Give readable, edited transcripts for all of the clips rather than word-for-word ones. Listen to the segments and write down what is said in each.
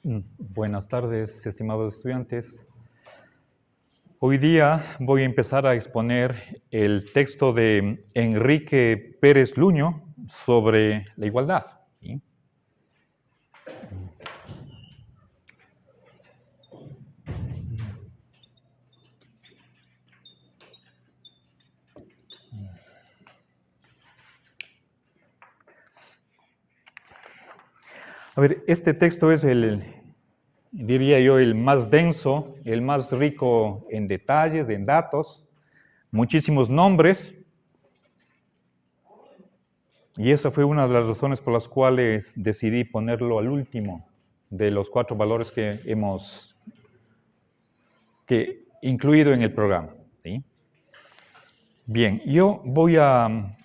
Buenas tardes, estimados estudiantes. Hoy día voy a empezar a exponer el texto de Enrique Pérez Luño sobre la igualdad. ¿Sí? A ver, este texto es diría yo, el más denso, el más rico en detalles, en datos, muchísimos nombres. Y esa fue una de las razones por las cuales decidí ponerlo al último de los 4 valores que hemos incluido en el programa. ¿Sí? Bien, yo voy a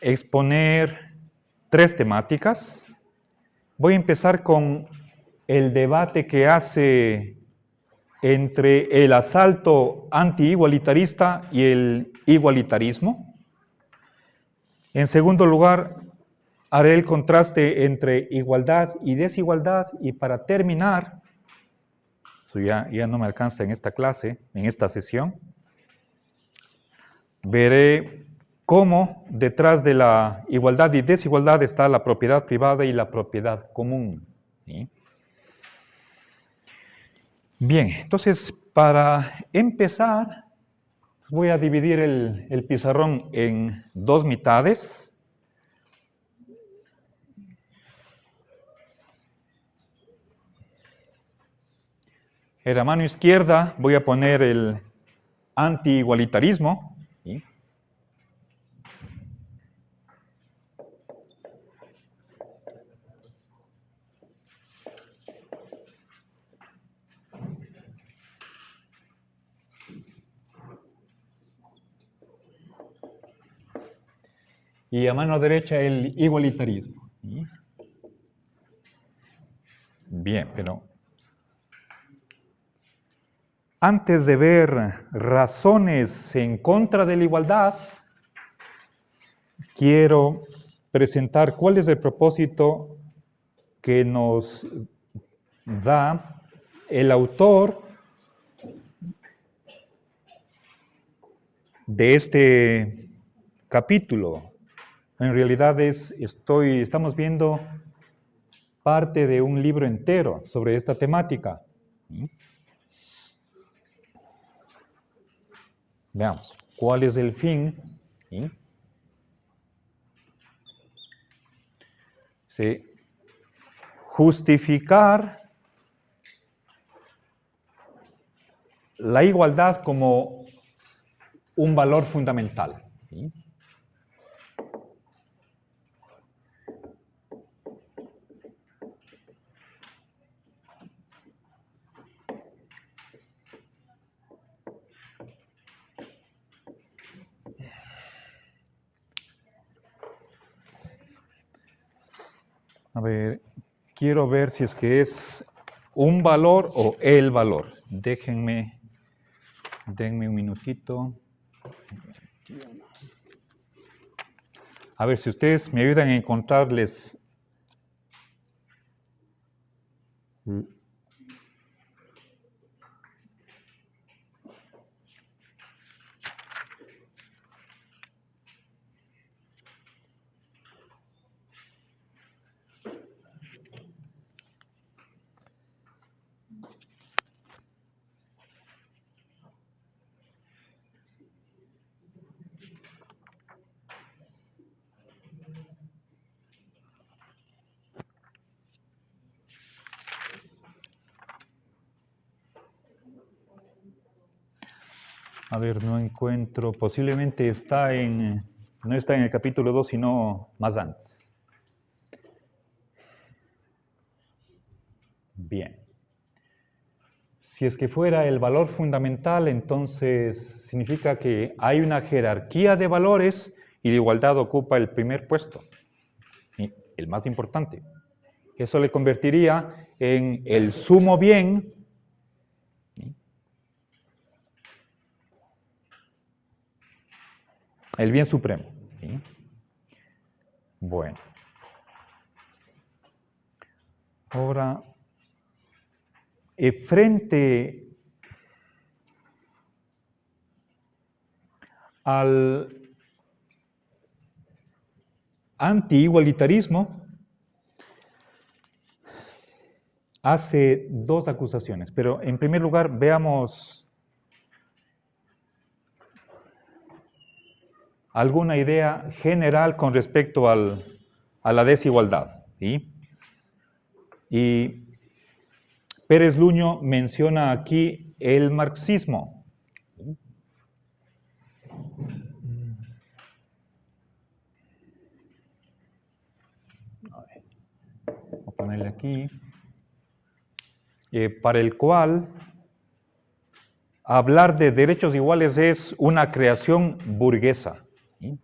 exponer 3 temáticas. Voy a empezar con el debate que hace entre el asalto anti-igualitarista y el igualitarismo. En segundo lugar, haré el contraste entre igualdad y desigualdad. Y para terminar, eso ya no me alcanza en esta clase, en esta sesión, veré cómo detrás de la igualdad y desigualdad está la propiedad privada y la propiedad común. ¿Sí? Bien, entonces para empezar, voy a dividir el pizarrón en 2 mitades. En la mano izquierda voy a poner el anti-igualitarismo. ¿Sí? Y a mano derecha el igualitarismo. ¿Sí? Bien, pero antes de ver razones en contra de la igualdad, quiero presentar cuál es el propósito que nos da el autor de este capítulo. En realidad estamos viendo parte de un libro entero sobre esta temática. Veamos, ¿cuál es el fin? ¿Sí? Justificar la igualdad como un valor fundamental. ¿Sí? A ver, quiero ver si es que es un valor o el valor. Denme un minutito. A ver si ustedes me ayudan a encontrarles. A ver, no encuentro. Posiblemente no está en el capítulo 2, sino más antes. Bien. Si es que fuera el valor fundamental, entonces significa que hay una jerarquía de valores y la igualdad ocupa el primer puesto, el más importante. Eso le convertiría en el sumo bien, el bien supremo. ¿Sí? Bueno. Ahora, frente al anti-igualitarismo, hace dos acusaciones, pero en primer lugar veamos alguna idea general con respecto a la desigualdad, ¿sí? Y Pérez Luño menciona aquí el marxismo. Voy a ponerle aquí. Para el cual hablar de derechos iguales es una creación burguesa. ¿Sí?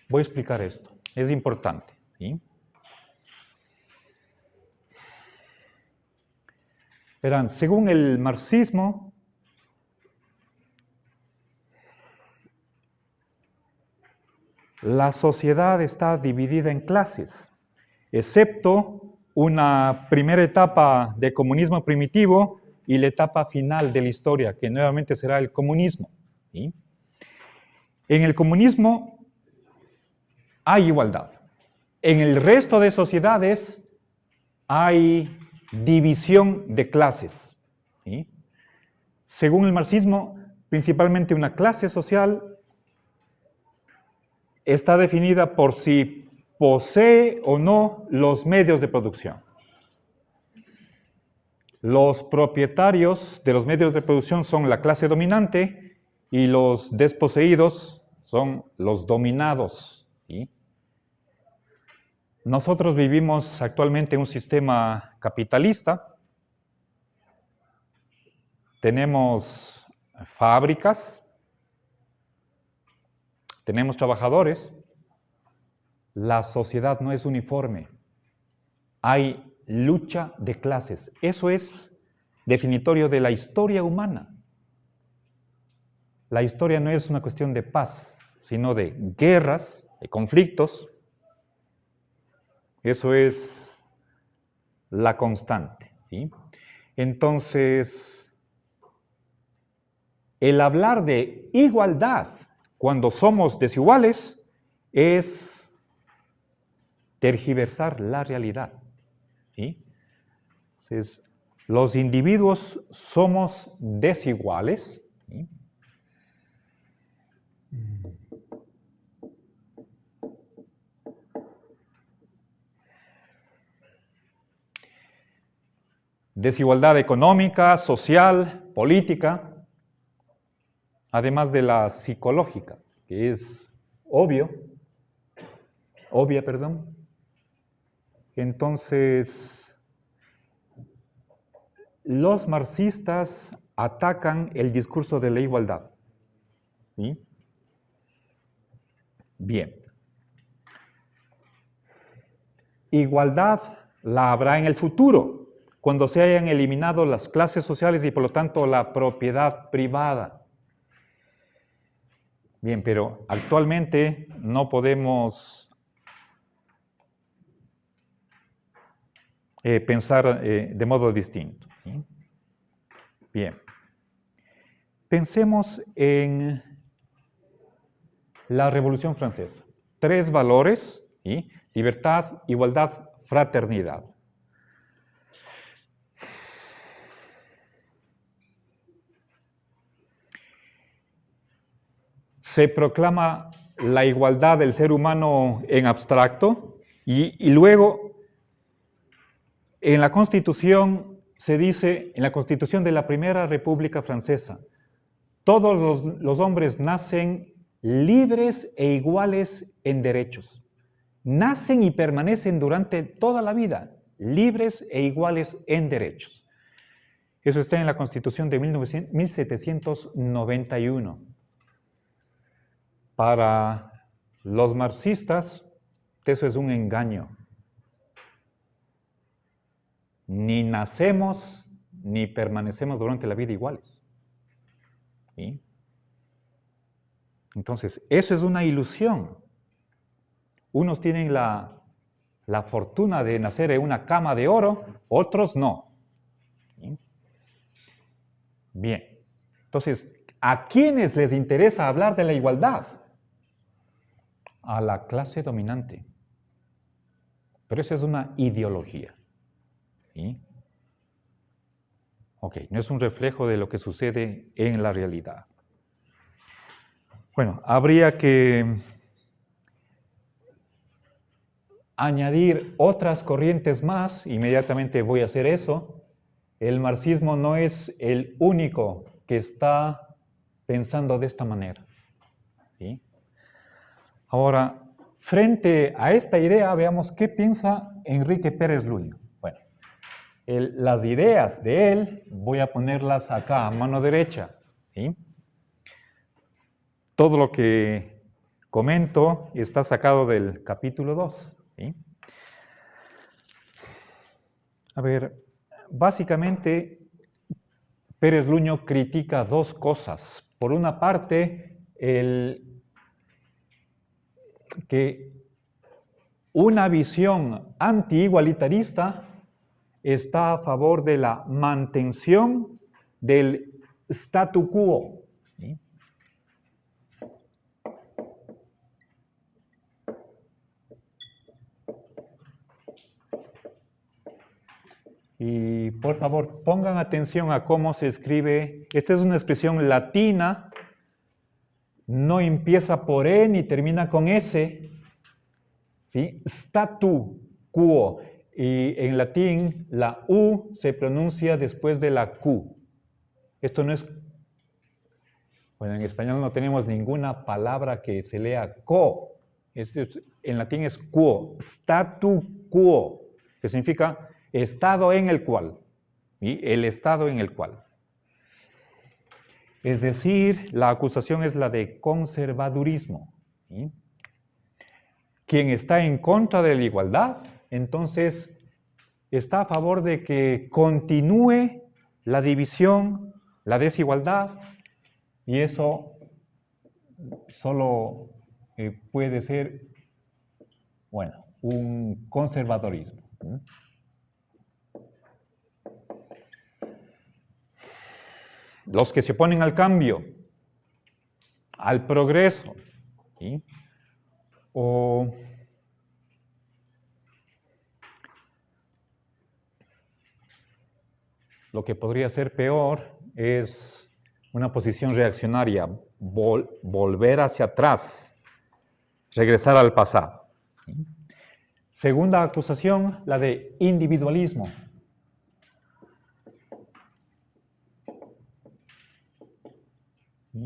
Voy a explicar esto, es importante. ¿Sí? Verán, según el marxismo, la sociedad está dividida en clases, excepto una primera etapa de comunismo primitivo y la etapa final de la historia, que nuevamente será el comunismo. ¿Sí? En el comunismo hay igualdad. En el resto de sociedades hay división de clases. ¿Sí? Según el marxismo, principalmente una clase social está definida por si posee o no los medios de producción. Los propietarios de los medios de producción son la clase dominante y los desposeídos son los dominados. ¿Sí? Nosotros vivimos actualmente en un sistema capitalista. Tenemos fábricas, tenemos trabajadores. La sociedad no es uniforme. Hay lucha de clases. Eso es definitorio de la historia humana. La historia no es una cuestión de paz, sino de guerras, de conflictos. Eso es la constante. ¿Sí? Entonces, el hablar de igualdad cuando somos desiguales es tergiversar la realidad. ¿Sí? Entonces, los individuos somos desiguales. ¿Sí? Desigualdad económica, social, política, además de la psicológica, que es obvia. Entonces, los marxistas atacan el discurso de la igualdad. ¿Sí? Bien. Igualdad la habrá en el futuro, cuando se hayan eliminado las clases sociales y por lo tanto la propiedad privada. Bien, pero actualmente no podemos pensar de modo distinto. ¿Sí? Bien. Pensemos en la Revolución Francesa. 3 valores: ¿sí? Libertad, igualdad, fraternidad. Se proclama la igualdad del ser humano en abstracto y luego en la Constitución se dice, en la Constitución de la Primera República Francesa, todos los hombres nacen libres e iguales en derechos. Nacen y permanecen durante toda la vida, libres e iguales en derechos. Eso está en la Constitución de 1791. Para los marxistas, eso es un engaño. Ni nacemos ni permanecemos durante la vida iguales. ¿Sí? Entonces, eso es una ilusión. Unos tienen la fortuna de nacer en una cama de oro, otros no. ¿Sí? Bien, entonces, ¿a quiénes les interesa hablar de la igualdad? A la clase dominante. Pero esa es una ideología. ¿Sí? Ok, no es un reflejo de lo que sucede en la realidad. Bueno, habría que añadir otras corrientes más, inmediatamente voy a hacer eso. El marxismo no es el único que está pensando de esta manera. ¿Sí? Ahora, frente a esta idea, veamos qué piensa Enrique Pérez Luño. Bueno, las ideas de él voy a ponerlas acá a mano derecha. ¿Sí? Todo lo que comento está sacado del capítulo 2. ¿Sí? A ver, básicamente Pérez Luño critica dos cosas. Por una parte, que una visión anti-igualitarista está a favor de la mantención del statu quo. ¿Sí? Y por favor, pongan atención a cómo se escribe. Esta es una expresión latina, no empieza por E ni termina con S. ¿Sí? Statu quo. Y en latín, la U se pronuncia después de la Q. Esto no es... Bueno, en español no tenemos ninguna palabra que se lea co. En latín es quo. Statu quo, que significa estado en el cual. ¿Sí? El estado en el cual. Es decir, la acusación es la de conservadurismo. ¿Sí? Quien está en contra de la igualdad, entonces está a favor de que continúe la división, la desigualdad, y eso solo puede ser, bueno, un conservadorismo. Los que se oponen al cambio, al progreso, ¿sí? O lo que podría ser peor es una posición reaccionaria, volver hacia atrás, regresar al pasado. ¿Sí? Segunda acusación, la de individualismo. ¿Sí?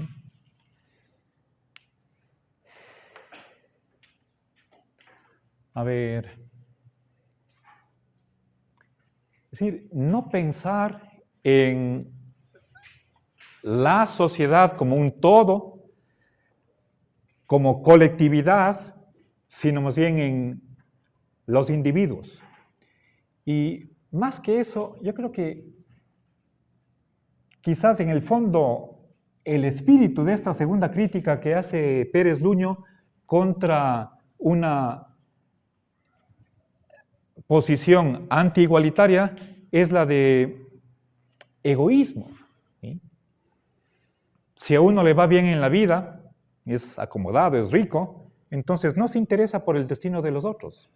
A ver, es decir, no pensar en la sociedad como un todo, como colectividad, sino más bien en los individuos. Y más que eso, yo creo que quizás en el fondo el espíritu de esta segunda crítica que hace Pérez Luño contra una posición anti-igualitaria es la de egoísmo. ¿Sí? Si a uno le va bien en la vida, es acomodado, es rico, entonces no se interesa por el destino de los otros.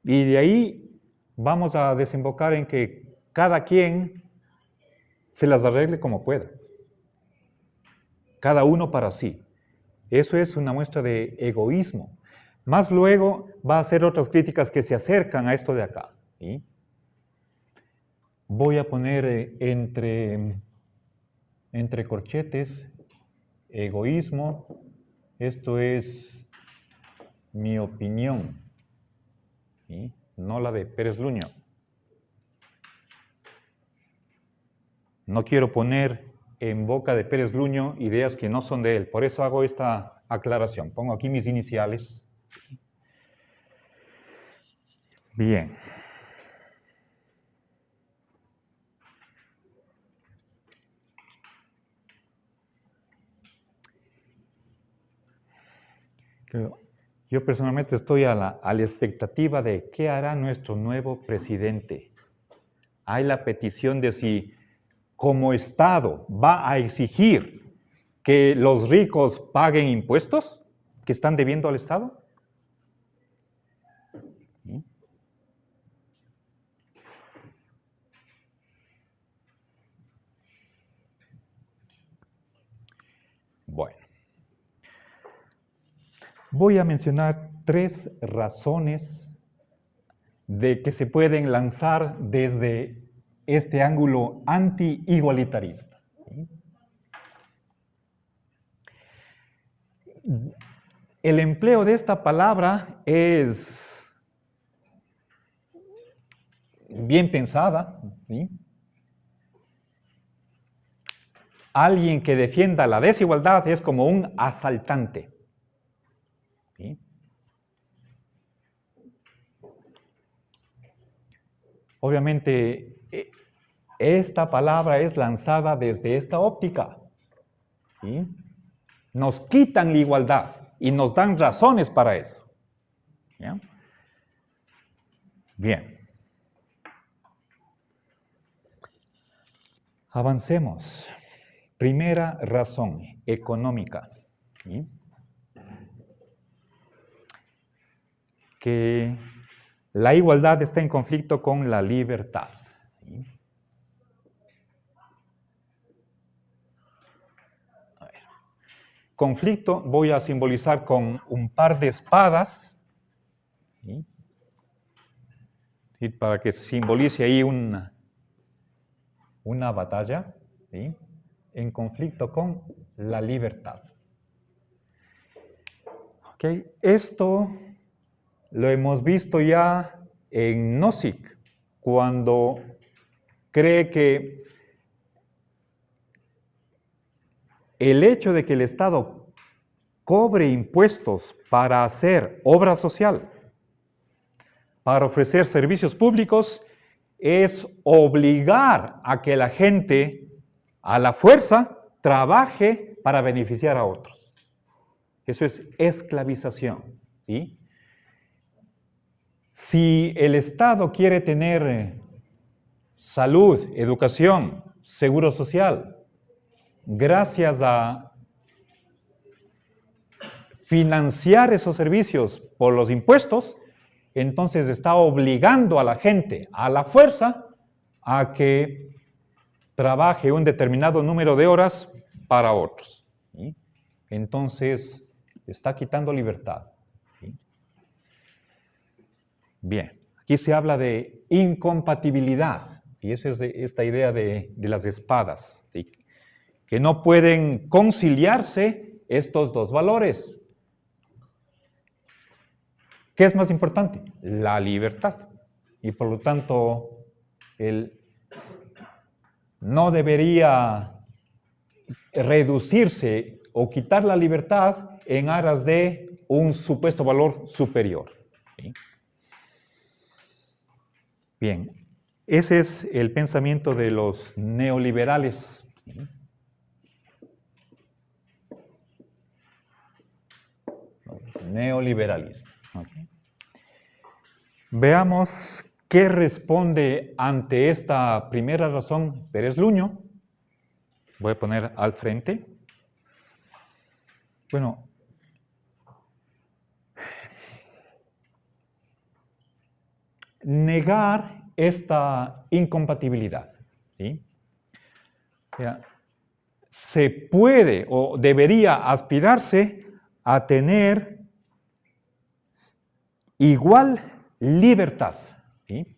Y de ahí vamos a desembocar en que cada quien se las arregle como pueda. Cada uno para sí. Eso es una muestra de egoísmo. Más luego va a hacer otras críticas que se acercan a esto de acá. ¿Sí? Voy a poner entre corchetes, egoísmo, esto es mi opinión, ¿sí? No la de Pérez Luño. No quiero poner en boca de Pérez Luño ideas que no son de él, por eso hago esta aclaración. Pongo aquí mis iniciales. Bien. Yo personalmente estoy a la expectativa de qué hará nuestro nuevo presidente. Hay la petición de si como Estado va a exigir que los ricos paguen impuestos que están debiendo al Estado. ¿Sí? Bueno, voy a mencionar 3 razones de que se pueden lanzar desde este ángulo anti-igualitarista. ¿Sí? El empleo de esta palabra es bien pensada, ¿sí? Alguien que defienda la desigualdad es como un asaltante. ¿Sí? Obviamente, esta palabra es lanzada desde esta óptica. ¿Sí? Nos quitan la igualdad y nos dan razones para eso. ¿Ya? Bien. Avancemos. Primera razón, económica. ¿Sí? Que la igualdad está en conflicto con la libertad. ¿Sí? A ver. Conflicto voy a simbolizar con un par de espadas. ¿Sí? ¿Sí? Para que simbolice ahí una batalla. ¿Sí? En conflicto con la libertad. ¿Okay? Esto lo hemos visto ya en Nozick, cuando cree que el hecho de que el Estado cobre impuestos para hacer obra social, para ofrecer servicios públicos, es obligar a que la gente, a la fuerza, trabaje para beneficiar a otros. Eso es esclavización, ¿sí? Si el Estado quiere tener salud, educación, seguro social, gracias a financiar esos servicios por los impuestos, entonces está obligando a la gente, a la fuerza, a que trabaje un determinado número de horas para otros. ¿Sí? Entonces, está quitando libertad. ¿Sí? Bien, aquí se habla de incompatibilidad, y esa es esta idea de las espadas, ¿sí? Que no pueden conciliarse estos dos valores. ¿Qué es más importante? La libertad. Y por lo tanto, no debería reducirse o quitar la libertad en aras de un supuesto valor superior. ¿Sí? Bien, ese es el pensamiento de los neoliberales. ¿Sí? Neoliberalismo. Okay. Veamos qué responde ante esta primera razón Pérez Luño. Voy a poner al frente. Bueno, negar esta incompatibilidad. ¿Sí? O sea, se puede o debería aspirarse a tener igual libertad. ¿Sí?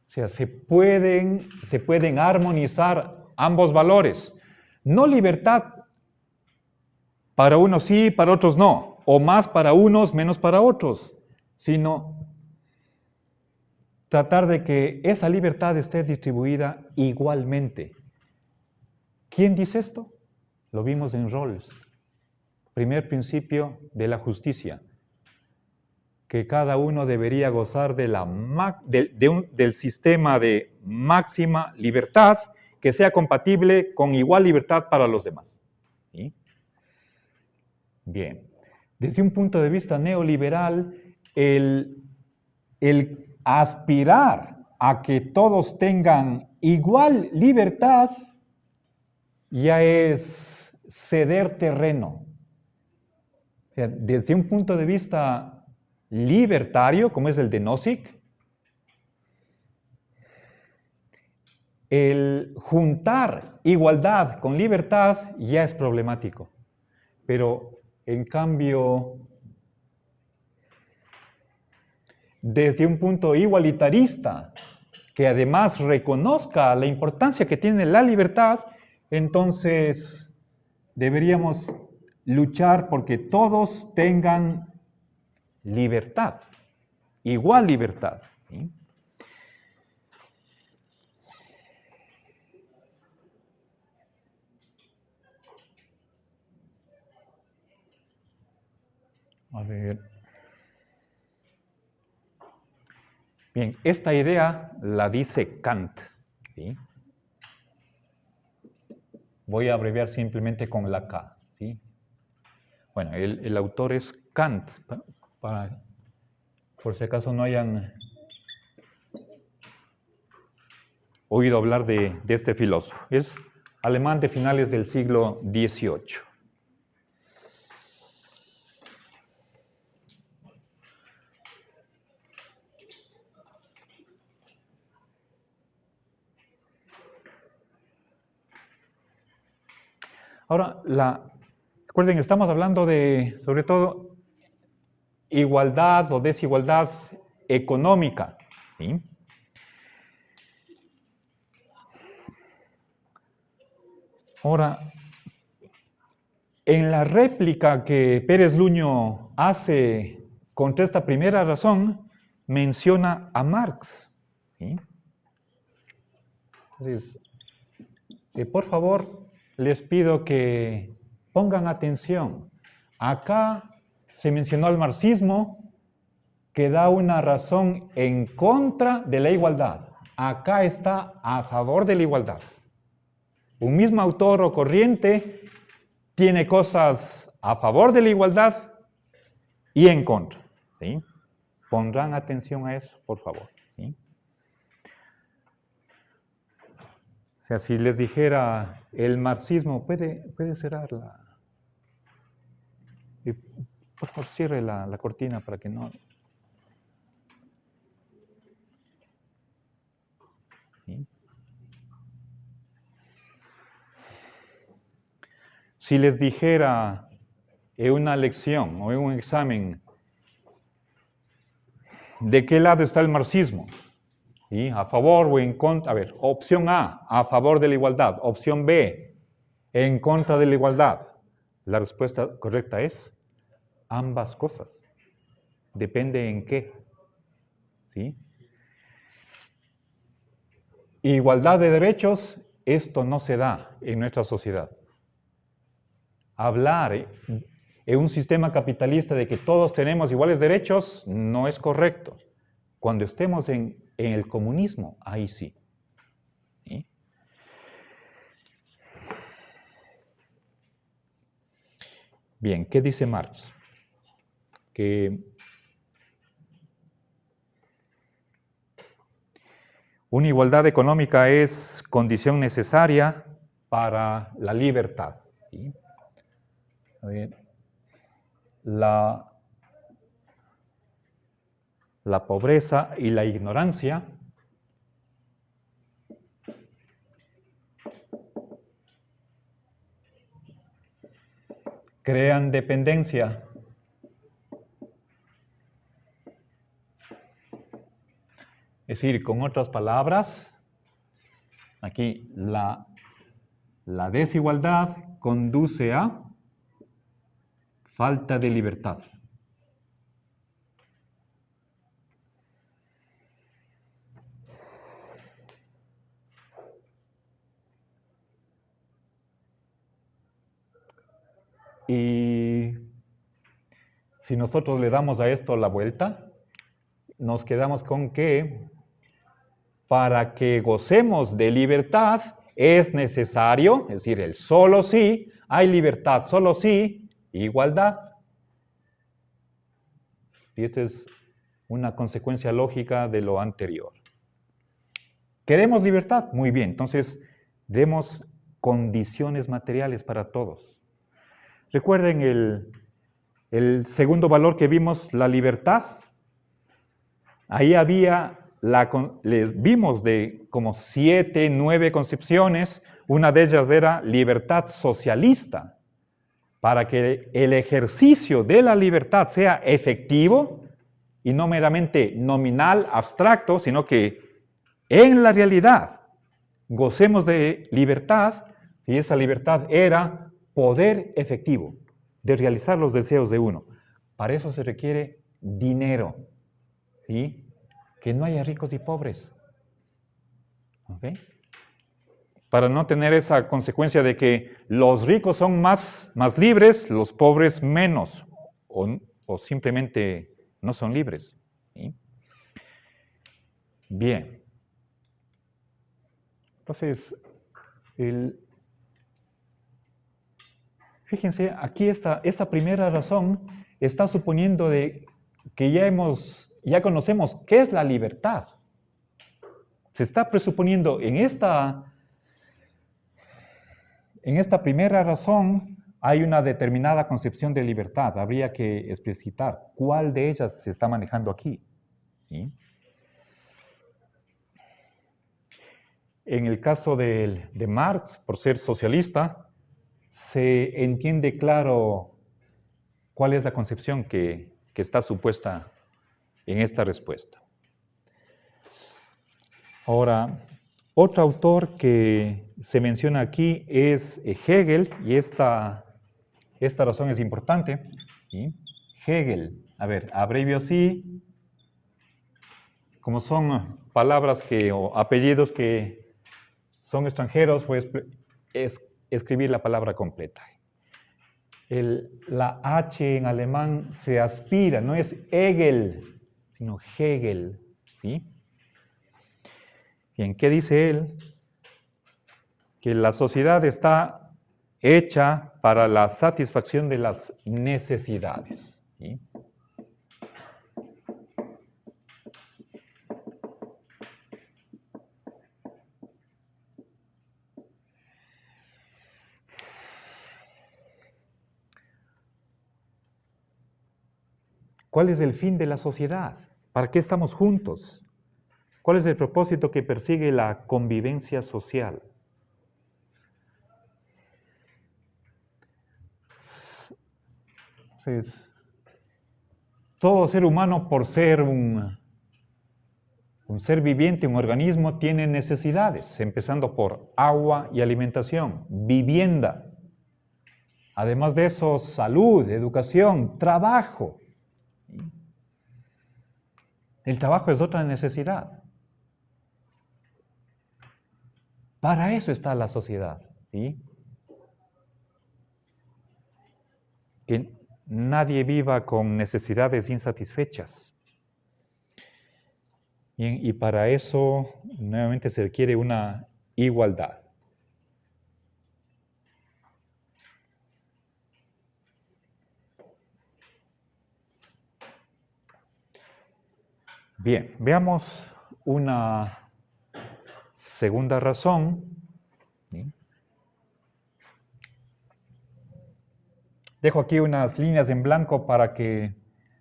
O sea, se pueden armonizar ambos valores. No libertad para unos sí, para otros no, o más para unos, menos para otros, sino tratar de que esa libertad esté distribuida igualmente. ¿Quién dice esto? Lo vimos en Rawls. Primer principio de la justicia, que cada uno debería gozar de del sistema de máxima libertad que sea compatible con igual libertad para los demás. ¿Sí? Bien, desde un punto de vista neoliberal, el aspirar a que todos tengan igual libertad ya es ceder terreno. O sea, desde un punto de vista libertario, como es el de Nozick, el juntar igualdad con libertad ya es problemático. Pero, en cambio, desde un punto igualitarista, que además reconozca la importancia que tiene la libertad, entonces deberíamos luchar porque todos tengan libertad, igual libertad. ¿Sí? A ver. Bien, esta idea la dice Kant. ¿Sí? Voy a abreviar simplemente con la K. ¿Sí? Bueno, el autor es Kant, por si acaso no hayan oído hablar de este filósofo. Es alemán de finales del siglo XVIII. Ahora, recuerden, estamos hablando de, sobre todo, igualdad o desigualdad económica. ¿Sí? Ahora, en la réplica que Pérez Luño hace contra esta primera razón, menciona a Marx. ¿Sí? Entonces, por favor, les pido que pongan atención. Acá se mencionó al marxismo, que da una razón en contra de la igualdad. Acá está a favor de la igualdad. Un mismo autor o corriente tiene cosas a favor de la igualdad y en contra. ¿Sí? Pondrán atención a eso, por favor. ¿Sí? O sea, si les dijera el marxismo, puede cerrarla. Por favor, cierre la cortina para que no... ¿Sí? Si les dijera en una lección o en un examen, ¿de qué lado está el marxismo? ¿Sí? ¿A favor o en contra? A ver, opción a favor de la igualdad. Opción B, en contra de la igualdad. La respuesta correcta es ambas cosas. Depende en qué. ¿Sí? Igualdad de derechos, esto no se da en nuestra sociedad. Hablar en un sistema capitalista de que todos tenemos iguales derechos no es correcto. Cuando estemos en el comunismo, ahí sí. ¿Sí? Bien, ¿qué dice Marx? Que una igualdad económica es condición necesaria para la libertad. ¿Sí? A ver, la pobreza y la ignorancia crean dependencia. Es decir, con otras palabras, aquí la desigualdad conduce a falta de libertad. Y si nosotros le damos a esto la vuelta, nos quedamos con que para que gocemos de libertad es necesario, es decir, el solo sí, hay libertad, solo sí, igualdad. Y esto es una consecuencia lógica de lo anterior. ¿Queremos libertad? Muy bien, entonces demos condiciones materiales para todos. Recuerden el segundo valor que vimos, la libertad. Ahí había, les vimos de como 7, 9 concepciones. Una de ellas era libertad socialista. Para que el ejercicio de la libertad sea efectivo y no meramente nominal, abstracto, sino que en la realidad gocemos de libertad, y esa libertad era poder efectivo de realizar los deseos de uno. Para eso se requiere dinero, ¿sí? Que no haya ricos y pobres. ¿Okay? Para no tener esa consecuencia de que los ricos son más libres, los pobres menos, o simplemente no son libres. ¿Sí? Bien. Entonces, fíjense, aquí esta primera razón está suponiendo de que ya conocemos qué es la libertad. Se está presuponiendo en esta primera razón hay una determinada concepción de libertad. Habría que explicitar cuál de ellas se está manejando aquí. ¿Sí? En el caso de Marx, por ser socialista, se entiende claro cuál es la concepción que está supuesta en esta respuesta. Ahora, otro autor que se menciona aquí es Hegel, y esta razón es importante. ¿Sí? Hegel, a ver, abrevio así, como son palabras o apellidos que son extranjeros, pues escribir la palabra completa. La H en alemán se aspira, no es Hegel, sino Hegel. ¿Sí? Bien, ¿qué dice él? Que la sociedad está hecha para la satisfacción de las necesidades. ¿Sí? ¿Cuál es el fin de la sociedad? ¿Para qué estamos juntos? ¿Cuál es el propósito que persigue la convivencia social? Entonces, todo ser humano, por ser un ser viviente, un organismo, tiene necesidades, empezando por agua y alimentación, vivienda. Además de eso, salud, educación, trabajo. El trabajo es otra necesidad. Para eso está la sociedad. ¿Sí? Que nadie viva con necesidades insatisfechas. Y para eso, nuevamente, se requiere una igualdad. Bien, veamos una segunda razón. ¿Sí? Dejo aquí unas líneas en blanco para que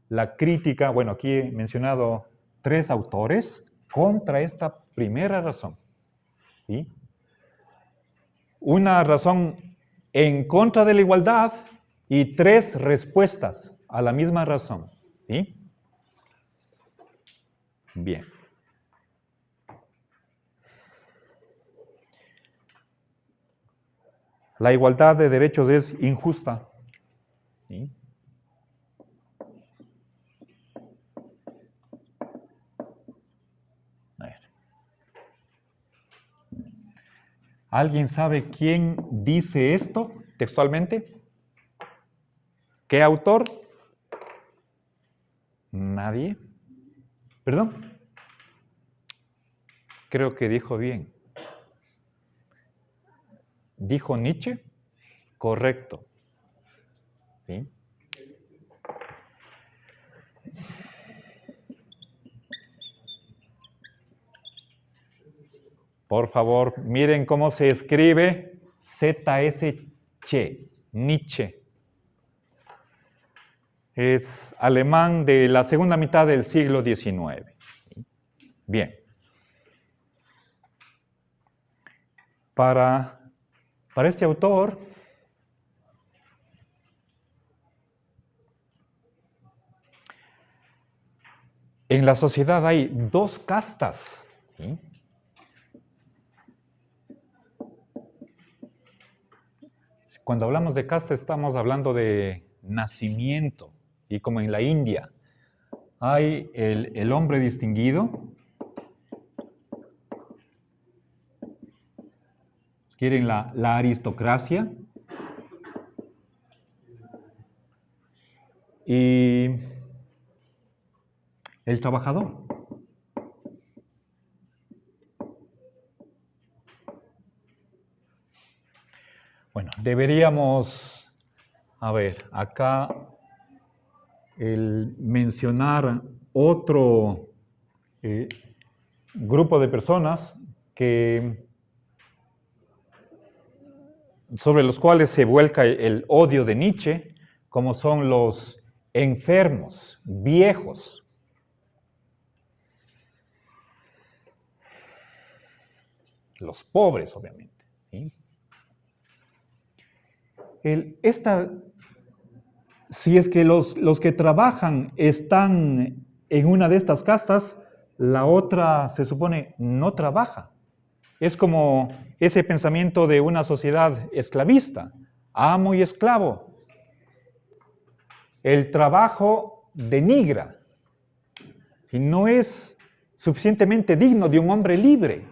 la crítica, bueno, aquí he mencionado 3 autores contra esta primera razón. ¿Sí? Una razón en contra de la igualdad y 3 respuestas a la misma razón. ¿Sí? Bien. La igualdad de derechos es injusta. ¿Sí? A ver. ¿Alguien sabe quién dice esto textualmente? ¿Qué autor? Nadie. ¿Perdón? Creo que dijo bien. ¿Dijo Nietzsche? Correcto. ¿Sí? Por favor, miren cómo se escribe ZSCH, Nietzsche. Es alemán de la segunda mitad del siglo XIX. Bien. Para este autor, en la sociedad hay dos castas. ¿Sí? Cuando hablamos de casta estamos hablando de nacimiento. Y como en la India hay el hombre distinguido, quieren la aristocracia, y el trabajador. Bueno, deberíamos, a ver, acá el mencionar otro grupo de personas sobre los cuales se vuelca el odio de Nietzsche, como son los enfermos, viejos. Los pobres, obviamente. ¿Sí? Si es que los que trabajan están en una de estas castas, la otra se supone no trabaja. Es como ese pensamiento de una sociedad esclavista, amo y esclavo. El trabajo denigra y no es suficientemente digno de un hombre libre.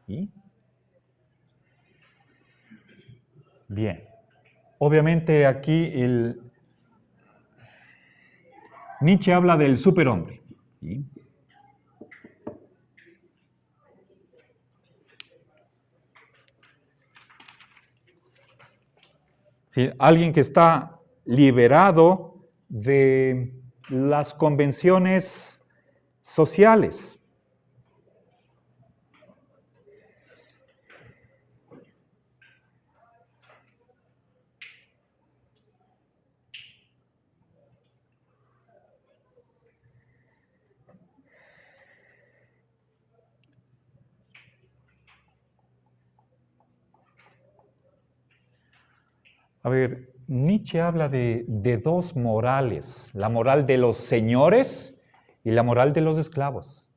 ¿Sí? Bien. Obviamente aquí Nietzsche habla del superhombre. ¿Sí? ¿Sí? Alguien que está liberado de las convenciones sociales. A ver, Nietzsche habla de dos morales, la moral de los señores y la moral de los esclavos.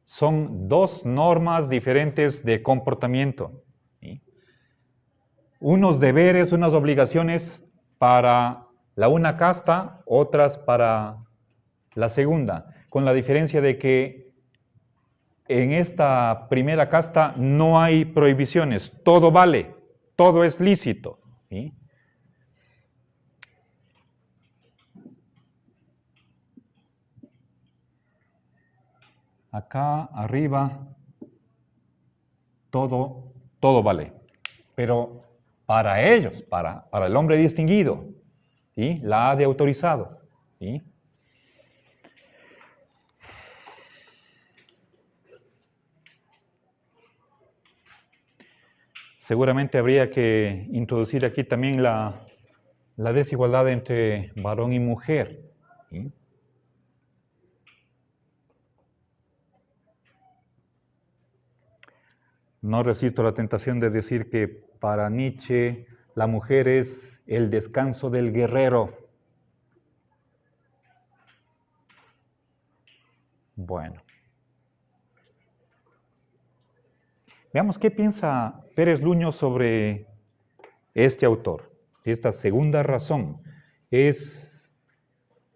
Son dos normas diferentes de comportamiento. ¿Sí? Unos deberes, unas obligaciones para la una casta, otras para la segunda, con la diferencia de que en esta primera casta no hay prohibiciones, todo vale, todo es lícito. ¿Sí? Acá arriba todo vale, pero para ellos, para el hombre distinguido, ¿sí? La ha de autorizado. ¿Sí? Seguramente habría que introducir aquí también la desigualdad entre varón y mujer. ¿Sí? No resisto la tentación de decir que para Nietzsche la mujer es el descanso del guerrero. Bueno. Veamos qué piensa Pérez Luño sobre este autor. Esta segunda razón es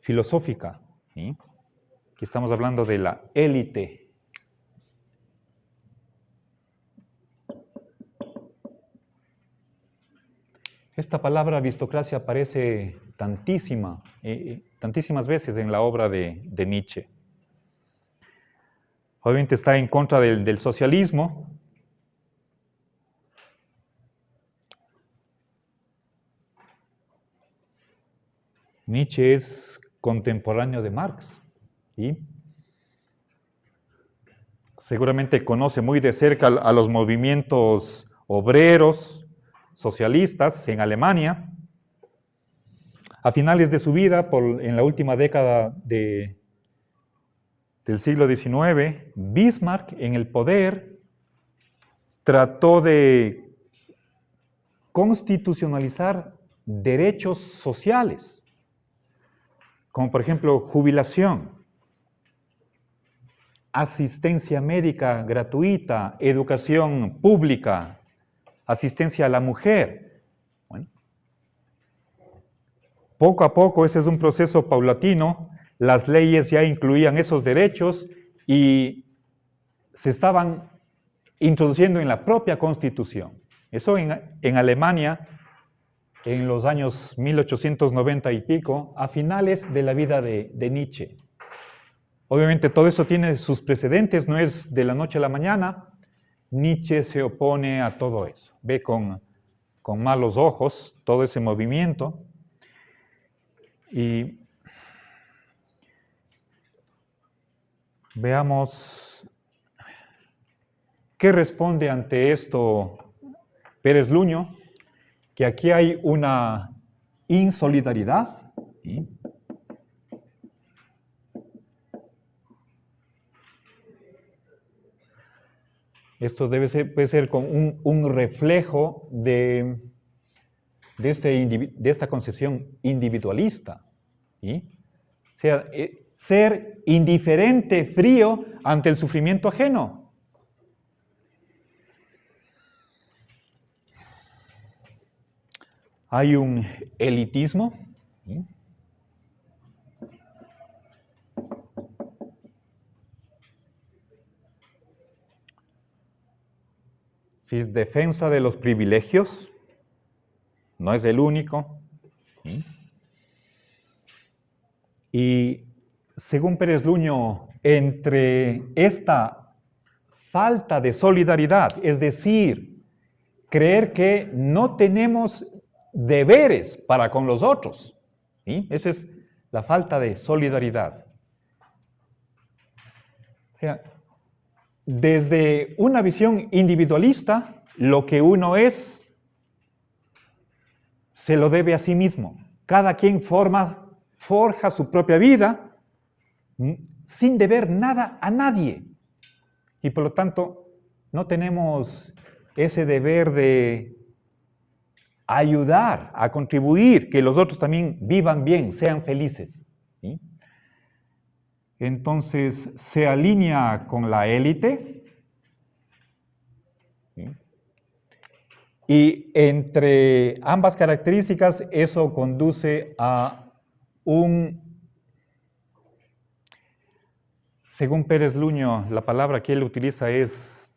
filosófica. ¿Sí? Aquí estamos hablando de la élite. Esta palabra aristocracia aparece tantísimas veces en la obra de Nietzsche. Obviamente está en contra del socialismo. Nietzsche es contemporáneo de Marx, ¿sí? Seguramente conoce muy de cerca a los movimientos obreros, socialistas en Alemania. A finales de su vida, en la última década del siglo XIX, Bismarck en el poder trató de constitucionalizar derechos sociales, como por ejemplo jubilación, asistencia médica gratuita, educación pública, asistencia a la mujer. Bueno, poco a poco, ese es un proceso paulatino, las leyes ya incluían esos derechos y se estaban introduciendo en la propia Constitución. Eso en Alemania, en los años 1890 y pico, a finales de la vida de Nietzsche. Obviamente todo eso tiene sus precedentes, no es de la noche a la mañana. Nietzsche se opone a todo eso, ve con malos ojos todo ese movimiento. Y veamos qué responde ante esto Pérez Luño, que aquí hay una insolidaridad. ¿Sí? Esto puede ser con un reflejo de esta concepción individualista. ¿Sí? O sea, ser indiferente, frío ante el sufrimiento ajeno. Hay un elitismo. ¿Sí? ¿Sí? Defensa de los privilegios. No es el único. ¿Sí? Y según Pérez Luño, entre esta falta de solidaridad, es decir, creer que no tenemos deberes para con los otros, ¿sí? Esa es la falta de solidaridad. O sea, desde una visión individualista, lo que uno es, se lo debe a sí mismo. Cada quien forja su propia vida sin deber nada a nadie. Y por lo tanto, no tenemos ese deber de ayudar, a contribuir, que los otros también vivan bien, sean felices. ¿Sí? Entonces, se alinea con la élite. ¿Sí? Y entre ambas características, eso conduce a según Pérez Luño, la palabra que él utiliza es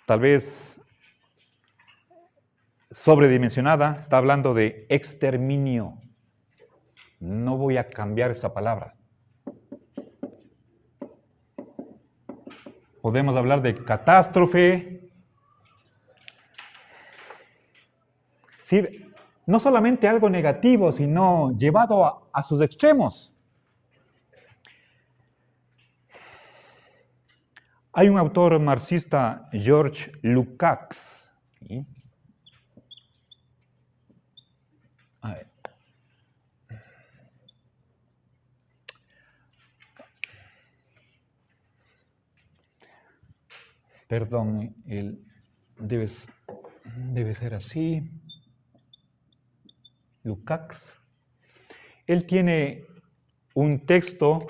tal vez sobredimensionada, está hablando de exterminio. No voy a cambiar esa palabra. Podemos hablar de catástrofe. Sí, no solamente algo negativo, sino llevado a sus extremos. Hay un autor marxista, George Lukács. ¿Sí? A ver. Perdón, debe ser así. Lukács. Él tiene un texto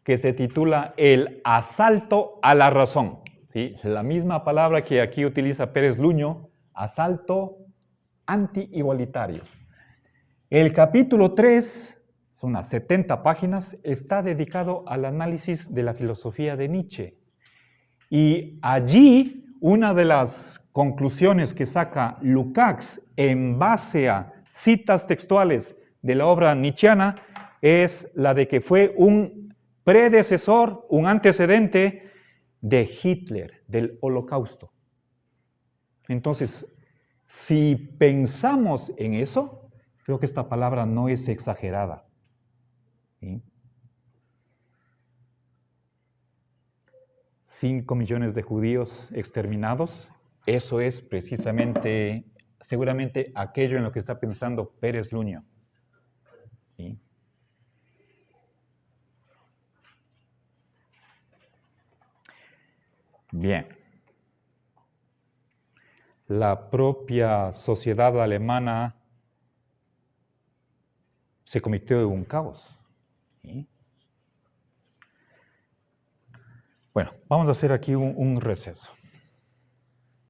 que se titula El asalto a la razón. ¿Sí? La misma palabra que aquí utiliza Pérez Luño, asalto anti-igualitario. El capítulo 3, son unas 70 páginas, está dedicado al análisis de la filosofía de Nietzsche. Y allí, una de las conclusiones que saca Lukács en base a citas textuales de la obra nietzscheana es la de que fue un predecesor, un antecedente de Hitler, del Holocausto. Entonces, si pensamos en eso, Creo que esta palabra no es exagerada. ¿Sí? 5 millones de judíos exterminados, eso es precisamente, seguramente aquello en lo que está pensando Pérez Luño. ¿Sí? Bien. La propia sociedad alemana se convirtió en un caos. ¿Sí? Bueno, vamos a hacer aquí un receso.